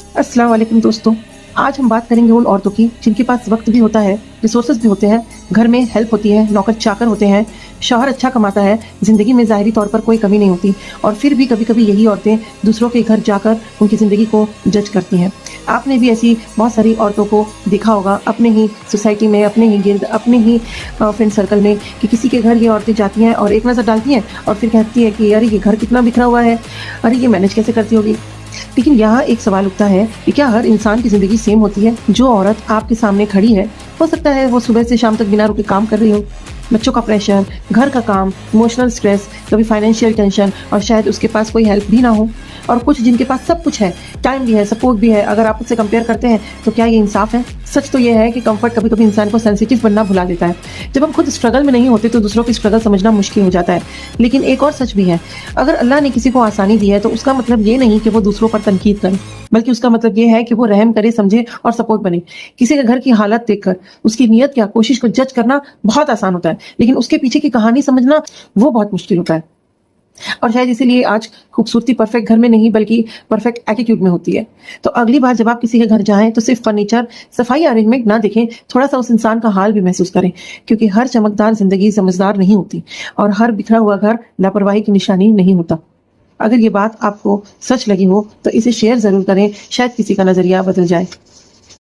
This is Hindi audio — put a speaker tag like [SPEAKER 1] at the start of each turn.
[SPEAKER 1] अस्सलाम वालेकुम दोस्तों। आज हम बात करेंगे उन औरतों की जिनके पास वक्त भी होता है, रिसोर्सेज भी होते हैं, घर में हेल्प होती है, नौकर चाकर होते हैं, शौहर अच्छा कमाता है, ज़िंदगी में ज़ाहिरी तौर पर कोई कमी नहीं होती और फिर भी कभी-कभी यही औरतें दूसरों के घर जाकर उनकी ज़िंदगी को जज करती हैं। आपने भी ऐसी बहुत सारी औरतों को देखा होगा अपने ही सोसाइटी में, अपने ही गिर्द, अपने ही फ्रेंड सर्कल में कि किसी के घर ये औरतें जाती हैं और एक नज़र डालती हैं और फिर कहती है कि अरे ये घर कितना बिखरा हुआ है, अरे ये मैनेज कैसे करती होगी। लेकिन यहाँ एक सवाल उठता है कि क्या हर इंसान की ज़िंदगी सेम होती है? जो औरत आपके सामने खड़ी है, हो सकता है वो सुबह से शाम तक बिना रुके काम कर रही हो। बच्चों का प्रेशर, घर का काम, इमोशनल स्ट्रेस, कभी फाइनेंशियल टेंशन और शायद उसके पास कोई हेल्प भी ना हो। और कुछ जिनके पास सब कुछ है, टाइम भी है, सपोर्ट भी है। अगर आप उससे कंपेयर करते हैं तो क्या ये इंसाफ है? सच तो ये है कि कंफर्ट कभी-कभी इंसान को सेंसिटिव बनना भुला देता है। जब हम खुद स्ट्रगल में नहीं होते तो दूसरों की स्ट्रगल समझना मुश्किल हो जाता है। लेकिन एक और सच भी है, अगर अल्लाह ने किसी को आसानी दी है तो उसका मतलब ये नहीं कि वो दूसरों पर तनकीद करे, बल्कि उसका मतलब ये है कि वो रहम करे, समझे और सपोर्ट बने। किसी के घर की हालत देखकर उसकी नीयत क्या, कोशिश को जज करना बहुत आसान होता है, लेकिन उसके पीछे की कहानी समझना वो बहुत मुश्किल होता है। और शायद इसीलिए आज खूबसूरती परफेक्ट घर में नहीं बल्कि परफेक्ट एटीट्यूड में होती है। तो अगली बार जब आप किसी के घर जाएं तो सिर्फ फर्नीचर, सफाई, अरेंजमेंट ना देखें, थोड़ा सा उस इंसान का हाल भी महसूस करें, क्योंकि हर चमकदार जिंदगी समझदार नहीं होती और हर बिखरा हुआ घर लापरवाही की निशानी नहीं होता। अगर ये बात आपको सच लगी हो तो इसे शेयर जरूर करें, शायद किसी का नजरिया बदल जाए।